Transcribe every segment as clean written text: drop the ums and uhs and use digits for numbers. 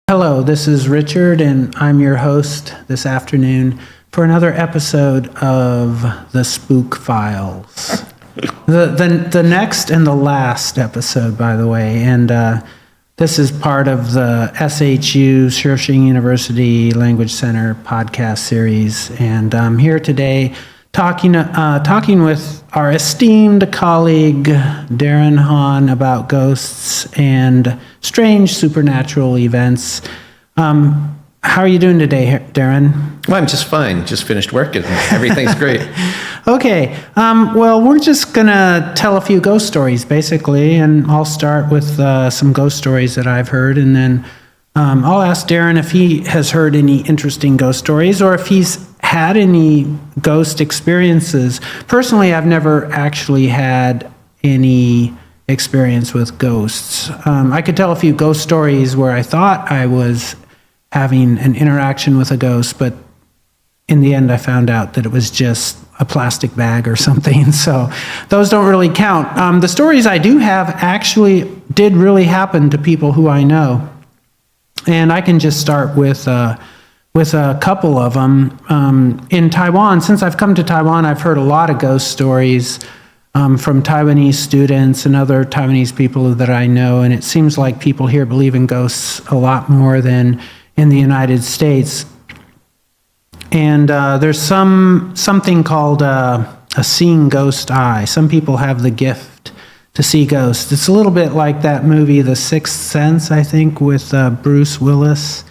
Hello, this is Richard, and I'm your host this afternoon for another episode of the Spook Files. The next and the last episode, by the way, and this is part of the SHU, Shershing University Language Center podcast series, and I'm here today talking with our esteemed colleague Darren Hahn about ghosts and strange supernatural events. How are you doing today, Darren? Well, I'm just fine. Just finished work and everything's great. Okay. Well, we're just going to tell a few ghost stories, basically, and I'll start with some ghost stories that I've heard, and then I'll ask Darren if he has heard any interesting ghost stories or if he's had any ghost experiences. Personally, I've never actually had any experience with ghosts. I could tell a few ghost stories where I thought I was having an interaction with a ghost, but in the end I found out that it was just a plastic bag or something, so those don't really count. The stories I do have actually did really happen to people who I know, and I can just start with a couple of them. In Taiwan, since I've come to Taiwan, I've heard a lot of ghost stories from Taiwanese students and other Taiwanese people that I know, and it seems like people here believe in ghosts a lot more than in the United States. And there's something called a seeing ghost eye. Some people have the gift to see ghosts. It's a little bit like that movie, The Sixth Sense, I think, with Bruce Willis,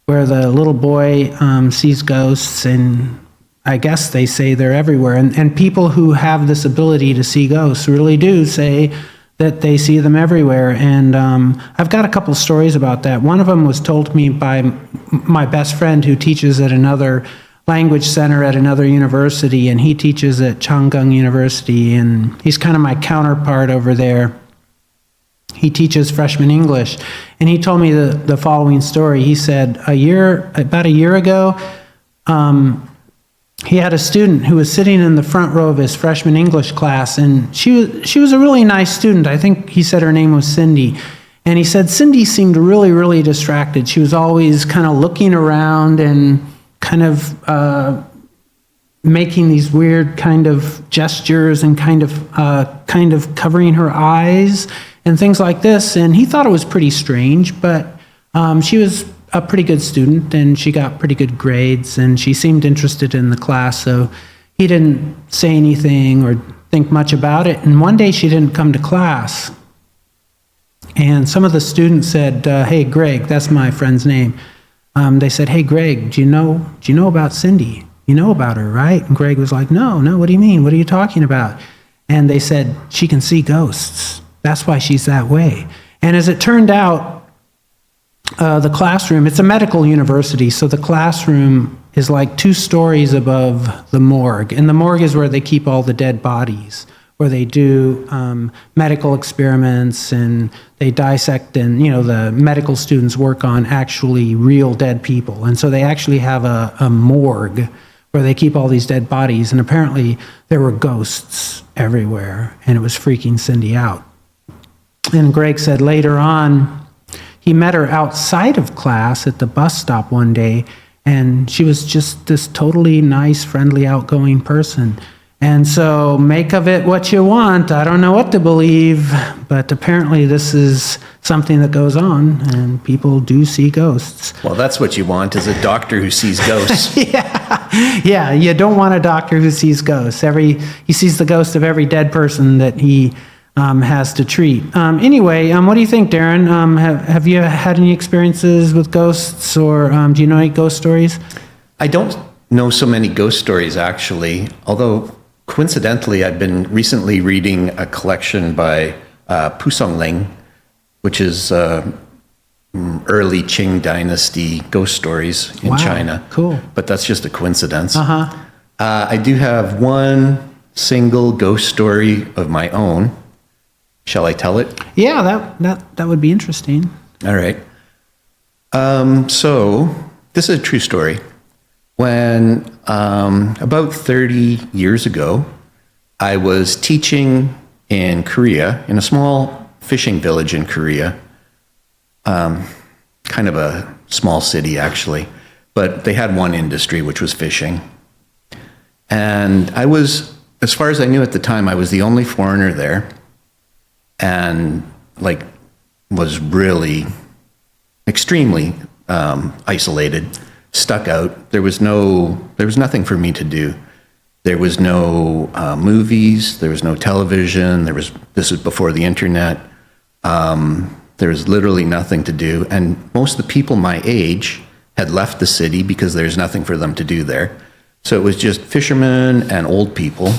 where the little boy sees ghosts, and I guess they say they're everywhere. And people who have this ability to see ghosts really do say that they see them everywhere. And I've got a couple stories about that. One of them was told to me by my best friend who teaches at another language center at another university, and he teaches at Changgung University, and he's kind of my counterpart over there. He teaches freshman English, and he told me the following story. He said about a year ago, he had a student who was sitting in the front row of his freshman English class, and she was a really nice student. I think he said her name was Cindy. And he said Cindy seemed really, really distracted. She was always kind of looking around and kind of making these weird kind of gestures and kind of covering her eyes and things like this. And he thought it was pretty strange, but she was a pretty good student, and she got pretty good grades, and she seemed interested in the class, so he didn't say anything or think much about it. And one day she didn't come to class, and some of the students said, hey, Greg, that's my friend's name. They said, hey, Greg, do you know about Cindy? You know about her, right? And Greg was like, no, what do you mean? What are you talking about? And they said, she can see ghosts. That's why she's that way. And as it turned out, the classroom, it's a medical university, so the classroom is like 2 stories above the morgue. And the morgue is where they keep all the dead bodies, where they do medical experiments and they dissect, and the medical students work on actually real dead people. And so they actually have a morgue where they keep all these dead bodies, and apparently there were ghosts everywhere, and it was freaking Cindy out. And Greg said later on, he met her outside of class at the bus stop one day, and she was just this totally nice, friendly, outgoing person. And so make of it what you want. I don't know what to believe, but apparently this is something that goes on, and people do see ghosts. Well, that's what you want, is a doctor who sees ghosts. Yeah, you don't want a doctor who sees ghosts. He sees the ghost of every dead person that he has to treat. Anyway, what do you think, Darren? Have you had any experiences with ghosts, or do you know any ghost stories? I don't know so many ghost stories, actually, although coincidentally, I've been recently reading a collection by Pusong Ling, which is early Qing dynasty ghost stories in China. Cool. But that's just a coincidence. I do have one single ghost story of my own. Shall I tell it? Yeah, that would be interesting. All right. So this is a true story. When about 30 years ago, I was teaching in Korea, in a small fishing village in Korea. kind of a small city, actually. But they had one industry, which was fishing. And I was, as far as I knew at the time, I was the only foreigner there. And like, was really extremely isolated, stuck out. There was nothing for me to do. There was no movies. There was no television. This was before the internet. There was literally nothing to do. And most of the people my age had left the city because there's nothing for them to do there. So it was just fishermen and old people.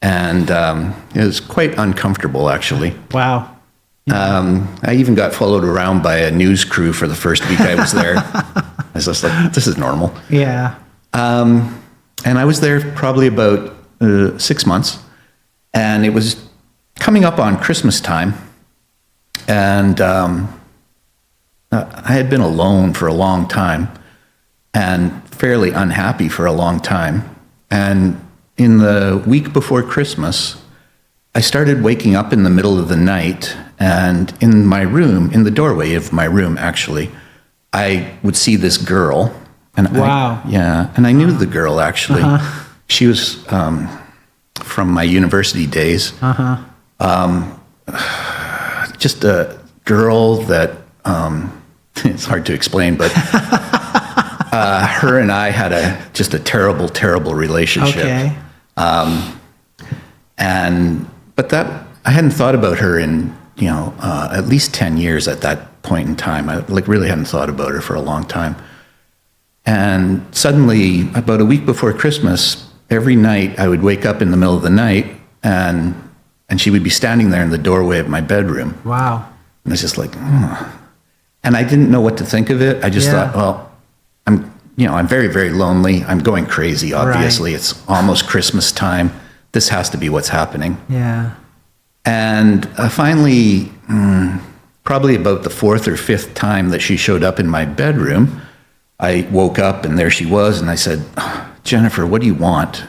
And it was quite uncomfortable, actually. Wow. I even got followed around by a news crew for the first week I was there. I was just like, this is normal. Yeah. And I was there probably about 6 months. And it was coming up on Christmas time. And I had been alone for a long time and fairly unhappy for a long time. And in the week before Christmas, I started waking up in the middle of the night, and in my room, in the doorway of my room, actually, I would see this girl. And wow. And I knew the girl, actually. Uh-huh. She was from my university days. Uh-huh. Just a girl that, it's hard to explain, but her and I had just a terrible, terrible relationship. Okay. But that, I hadn't thought about her in, at least 10 years at that point in time. I really hadn't thought about her for a long time. And suddenly, about a week before Christmas, every night I would wake up in the middle of the night and she would be standing there in the doorway of my bedroom. Wow. And I was just like, And I didn't know what to think of it. I just thought, well, I'm very, very lonely. I'm going crazy, obviously. Right. It's almost Christmas time. This has to be what's happening. Yeah. And finally, probably about the fourth or fifth time that she showed up in my bedroom, I woke up and there she was. And I said, Jennifer, what do you want?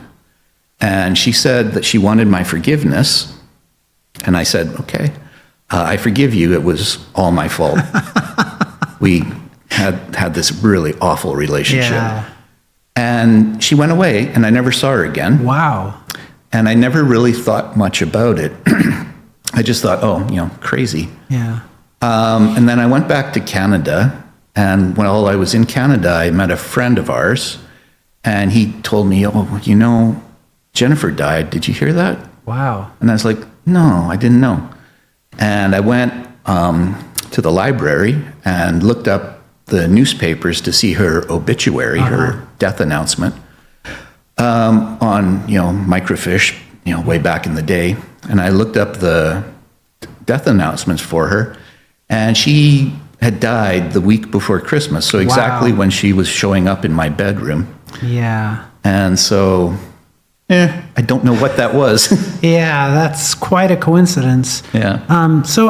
And she said that she wanted my forgiveness. And I said, okay, I forgive you. It was all my fault. We had this really awful relationship. Yeah. And she went away and I never saw her again. Wow. And I never really thought much about it. I just thought, crazy. Yeah. And then I went back to Canada. And while I was in Canada, I met a friend of ours. And he told me, Jennifer died. Did you hear that? Wow. And I was like, no, I didn't know. And I went to the library and looked up the newspapers to see her obituary, her death announcement. On microfiche, way back in the day, and I looked up the death announcements for her, and she had died the week before Christmas, so exactly when she was showing up in my bedroom. Yeah. And so, I don't know what that was. Yeah, that's quite a coincidence. Yeah. So,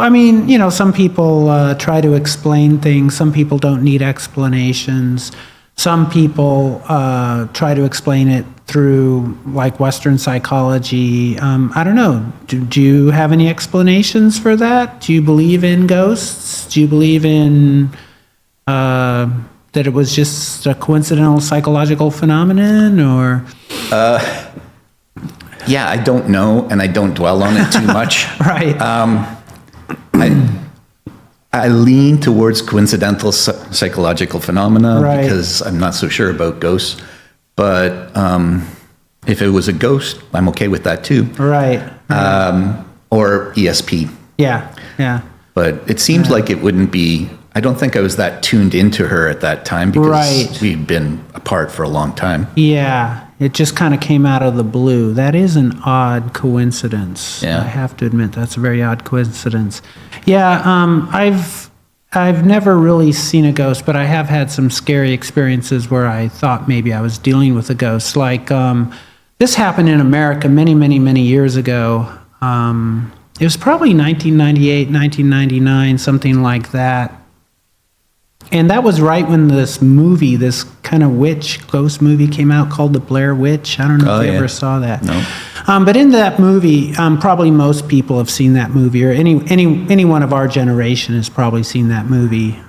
some people try to explain things. Some people don't need explanations. Some people try to explain it through like Western psychology. I don't know. Do you have any explanations for that? Do you believe in ghosts? Do you believe in that it was just a coincidental psychological phenomenon, or? Yeah, I don't know, and I don't dwell on it too much. Right. I lean towards coincidental psychological phenomena because I'm not so sure about ghosts. But if it was a ghost, I'm okay with that too. Right. Or ESP. Yeah, yeah. But it seems like it wouldn't be. I don't think I was that tuned into her at that time because we'd been apart for a long time. Yeah, it just kind of came out of the blue. That is an odd coincidence. Yeah. I have to admit, that's a very odd coincidence. Yeah, I've never really seen a ghost, but I have had some scary experiences where I thought maybe I was dealing with a ghost. Like, this happened in America many, many, many years ago. It was probably 1998, 1999, something like that. And that was right when this movie, this kind of ghost movie came out called The Blair Witch. I don't know if you ever saw that. No. But in that movie, probably most people have seen that movie, or any one of our generation has probably seen that movie.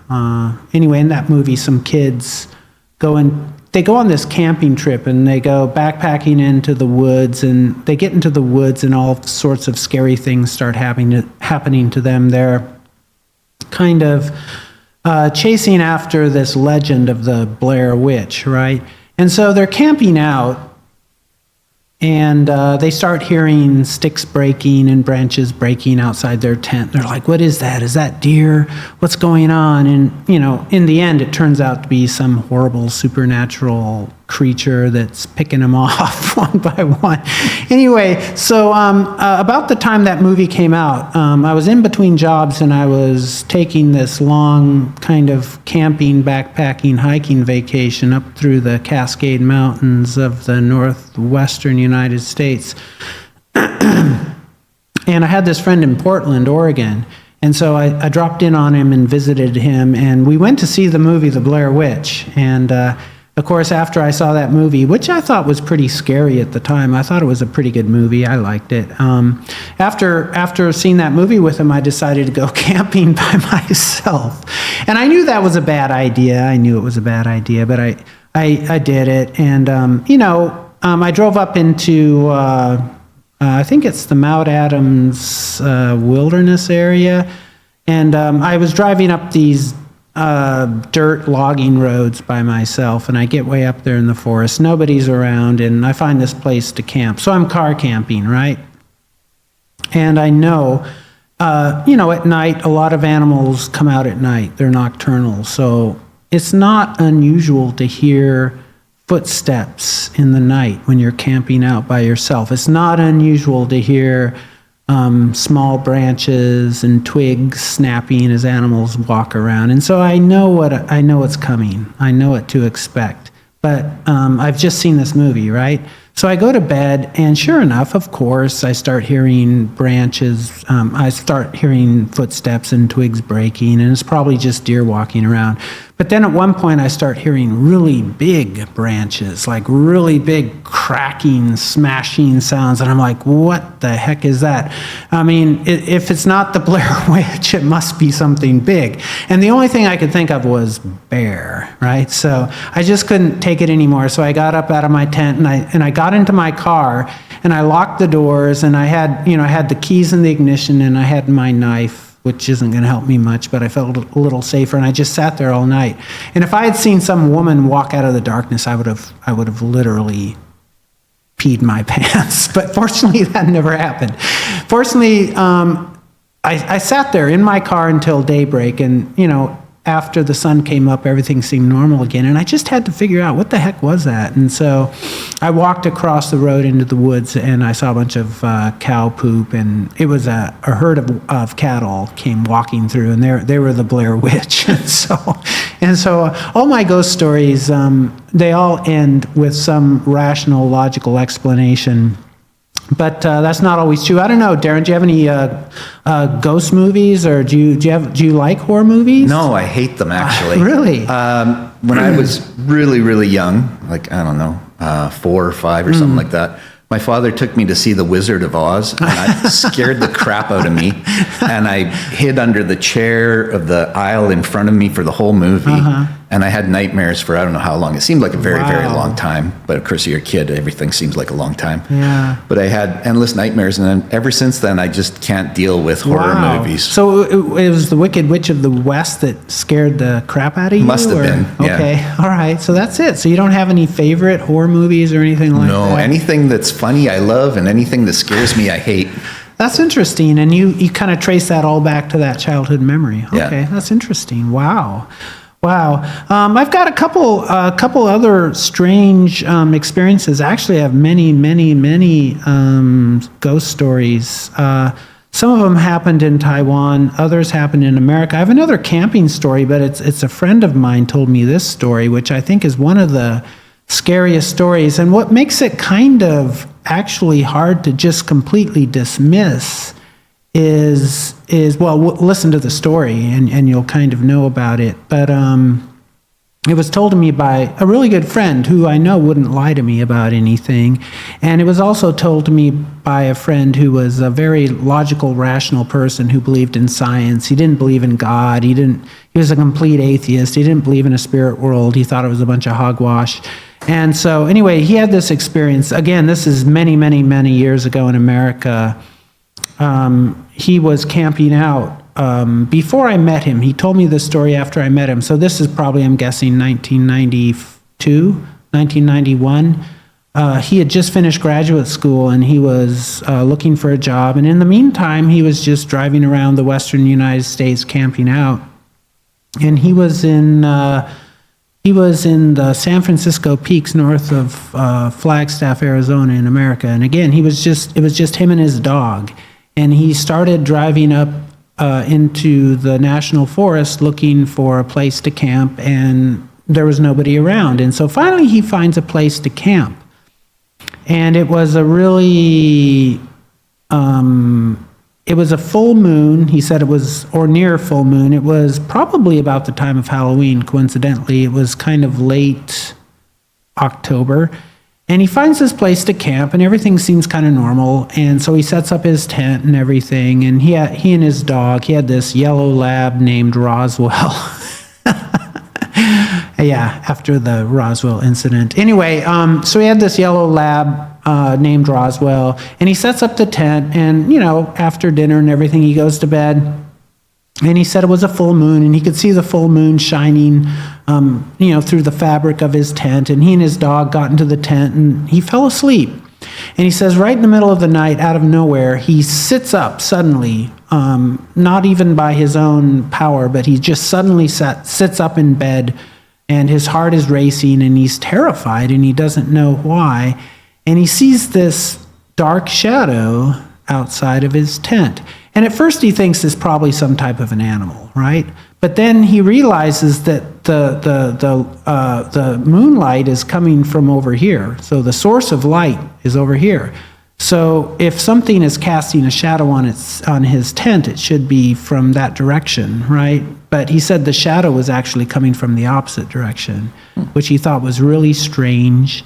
Anyway, in that movie, some kids they go on this camping trip, and they go backpacking into the woods, and they get into the woods, and all sorts of scary things start happening to them. They're kind of chasing after this legend of the Blair Witch, right? And so they're camping out, and they start hearing sticks breaking and branches breaking outside their tent. They're like, what is that? Is that deer? What's going on? And, in the end, it turns out to be some horrible supernatural creature that's picking them off one by one. Anyway, so about the time that movie came out, I was in between jobs, and I was taking this long kind of camping, backpacking, hiking vacation up through the Cascade Mountains of the northwestern United States. And I had this friend in Portland, Oregon. And so I dropped in on him and visited him, and we went to see the movie The Blair Witch. And of course, after I saw that movie, which I thought was pretty scary at the time, I thought it was a pretty good movie. I liked it. After seeing that movie with him, I decided to go camping by myself. And I knew that was a bad idea. I knew it was a bad idea, but I did it. And, I drove up into, I think it's the Mount Adams wilderness area. And I was driving up these dirt logging roads by myself, and I get way up there in the forest. Nobody's around, and I find this place to camp. So I'm car camping, right? And I know, at night, a lot of animals come out at night. They're nocturnal. So it's not unusual to hear footsteps in the night when you're camping out by yourself. It's not unusual to hear small branches and twigs snapping as animals walk around. And so I know what's coming. I know what to expect. But I've just seen this movie, right? So I go to bed, and sure enough, of course, I start hearing branches. I start hearing footsteps and twigs breaking, and it's probably just deer walking around. But then at one point, I start hearing really big branches, like really big cracking, smashing sounds. And I'm like, what the heck is that? I mean, if it's not the Blair Witch, it must be something big. And the only thing I could think of was bear, right? So I just couldn't take it anymore. So I got up out of my tent, and I got into my car, and I locked the doors, and I had the keys in the ignition, and I had my knife, which isn't going to help me much, but I felt a little safer, and I just sat there all night. And if I had seen some woman walk out of the darkness, I would have literally peed my pants. But fortunately, that never happened. Fortunately, I sat there in my car until daybreak, and after the sun came up, everything seemed normal again, and I just had to figure out what the heck was that. And so I walked across the road into the woods, and I saw a bunch of cow poop, and it was a herd of cattle came walking through, and they were the Blair Witch. And so all my ghost stories, they all end with some rational, logical explanation. But that's not always true. I don't know, Darren. Do you have any ghost movies, or do you like horror movies? No, I hate them actually. Really? When I was really, really young, like I don't know, 4 or 5 or something like that, my father took me to see The Wizard of Oz, and it scared the crap out of me. And I hid under the chair of the aisle in front of me for the whole movie. And I had nightmares for I don't know how long. It seemed like a very, very long time. But of course, you're a kid. Everything seems like a long time. Yeah. But I had endless nightmares. And then ever since then, I just can't deal with horror movies. So it was The Wicked Witch of the West that scared the crap out of you? Must have been, yeah. Okay. All right. So that's it. So you don't have any favorite horror movies or anything like that? No. Anything that's funny, I love. And anything that scares me, I hate. That's interesting. And you kind of trace that all back to that childhood memory. Okay. Yeah. That's interesting. Wow. I've got a couple other strange experiences. Actually, I have many ghost stories. Some of them happened in Taiwan. Others happened in America. I have another camping story, but it's a friend of mine told me this story, which I think is one of the scariest stories. And what makes it kind of actually hard to just completely dismiss is well, listen to the story and you'll kind of know about it. But It was told to me by a really good friend who I know wouldn't lie to me about anything. And it was also told to me by a friend who was a very logical, rational person who believed in science. He didn't believe in God. He was a complete atheist. He didn't believe in a spirit world. He thought it was a bunch of hogwash. And so anyway, he had this experience. Again, this is many, many, many years ago in America. He was camping out. Before I met him, he told me this story after I met him. So this is probably, I'm guessing, 1992, 1991. He had just finished graduate school and he was looking for a job. And in the meantime, he was just driving around the western United States camping out. And he was in the San Francisco Peaks north of Flagstaff, Arizona in America. And again, it was just him and his dog. And he started driving up into the national forest looking for a place to camp, and there was nobody around. And so finally he finds a place to camp. And it was a really, it was a full moon. He said it was, or near full moon. It was probably about the time of Halloween, coincidentally. It was kind of late October. And he finds this place to camp, and everything seems kind of normal. And so he sets up his tent and everything. And he and his dog, he had this yellow lab named Roswell. Yeah, after the Roswell incident. Anyway, so he had this yellow lab named Roswell, and he sets up the tent. And, after dinner and everything, he goes to bed. And he said it was a full moon, and he could see the full moon shining, through the fabric of his tent. And he and his dog got into the tent, and he fell asleep. And he says right in the middle of the night, out of nowhere, he sits up suddenly, not even by his own power, but he just suddenly sits up in bed, and his heart is racing, and he's terrified, and he doesn't know why. And he sees this dark shadow outside of his tent. And at first he thinks it's probably some type of an animal, right? But then he realizes that the moonlight is coming from over here. So the source of light is over here. So if something is casting a shadow on his tent, it should be from that direction, right? But he said the shadow was actually coming from the opposite direction, which he thought was really strange.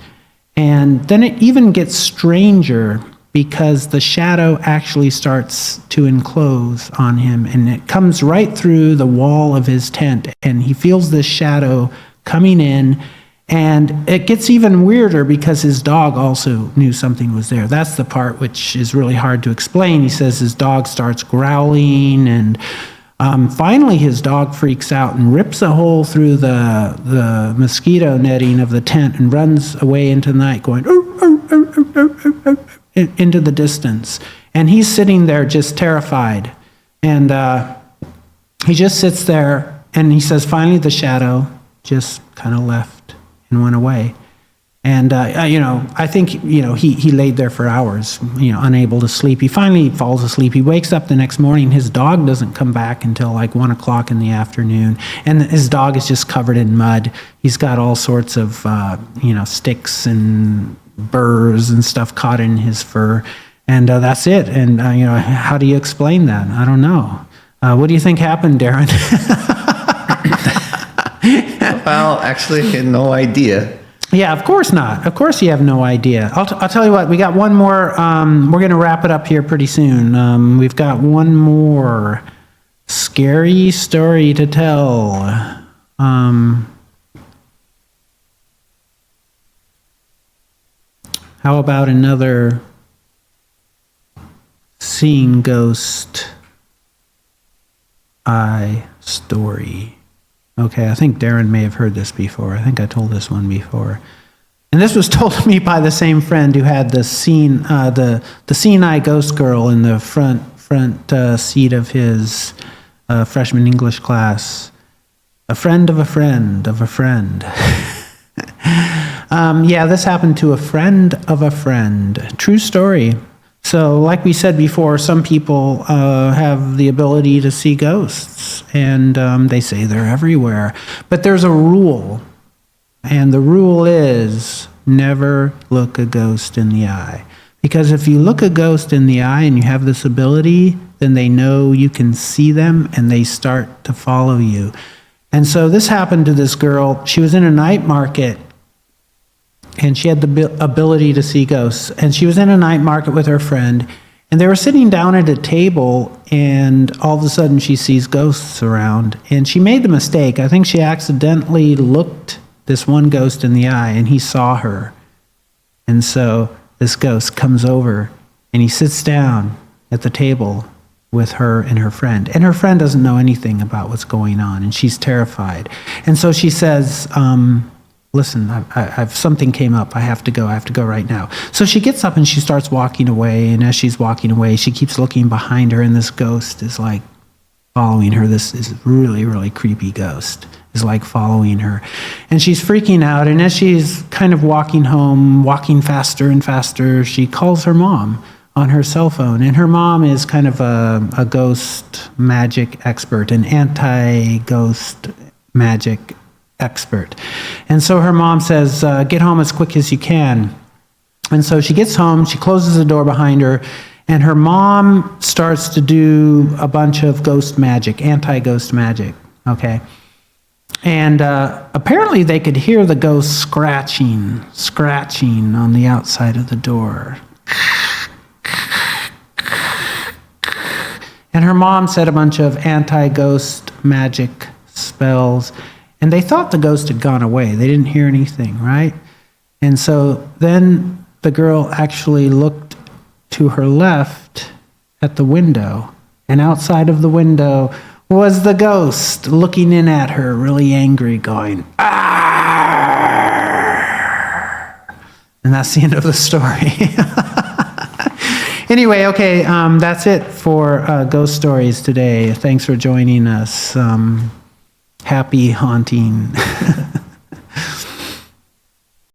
And then it even gets stranger, because the shadow actually starts to enclose on him, and it comes right through the wall of his tent, and he feels this shadow coming in, and it gets even weirder because his dog also knew something was there. That's the part which is really hard to explain. He says his dog starts growling, and finally his dog freaks out and rips a hole through the mosquito netting of the tent and runs away into the night going, into the distance. And he's sitting there just terrified. And he just sits there, and he says finally the shadow just kind of left and went away. And, I think, he laid there for hours, unable to sleep. He finally falls asleep. He wakes up the next morning. His dog doesn't come back until like 1 o'clock in the afternoon. And his dog is just covered in mud. He's got all sorts of, sticks and burrs and stuff caught in his fur. And that's it. And, how do you explain that? I don't know. What do you think happened, Darren? Well, actually, I had no idea. Yeah, of course not. Of course you have no idea. I'll tell you what, we got one more. We're going to wrap it up here pretty soon. We've got one more scary story to tell. How about another seeing ghost eye story? Okay, I think Darren may have heard this before. I think I told this one before. And this was told to me by the same friend who had the seeing eye ghost girl in the front seat of his freshman English class. A friend of a friend of a friend. This happened to a friend of a friend. True story. So like we said before, some people have the ability to see ghosts, and they say they're everywhere. But there's a rule, and the rule is never look a ghost in the eye. Because if you look a ghost in the eye and you have this ability, then they know you can see them, and they start to follow you. And so this happened to this girl. She was in a night market, and she had the ability to see ghosts. And she was in a night market with her friend, and they were sitting down at a table, and all of a sudden she sees ghosts around. And she made the mistake. I think she accidentally looked this one ghost in the eye, and he saw her. And so this ghost comes over, and he sits down at the table with her and her friend. And her friend doesn't know anything about what's going on, and she's terrified. And so she says, listen, I've something came up. I have to go right now. So she gets up and she starts walking away, and as she's walking away, she keeps looking behind her, and this ghost is like following her. This is really, really creepy ghost is like following her. And she's freaking out, and as she's kind of walking home, walking faster and faster, she calls her mom on her cell phone. And her mom is kind of a ghost magic expert, an anti-ghost magic expert. And so her mom says, get home as quick as you can. And so she gets home, she closes the door behind her, and her mom starts to do a bunch of ghost magic, anti-ghost magic, okay? And apparently they could hear the ghost scratching on the outside of the door. And her mom said a bunch of anti-ghost magic spells, and they thought the ghost had gone away. They didn't hear anything, right? And so then the girl actually looked to her left at the window, and outside of the window was the ghost looking in at her, really angry, going, "Arr!" And that's the end of the story. Anyway, okay, that's it for ghost stories today. Thanks for joining us. Happy haunting.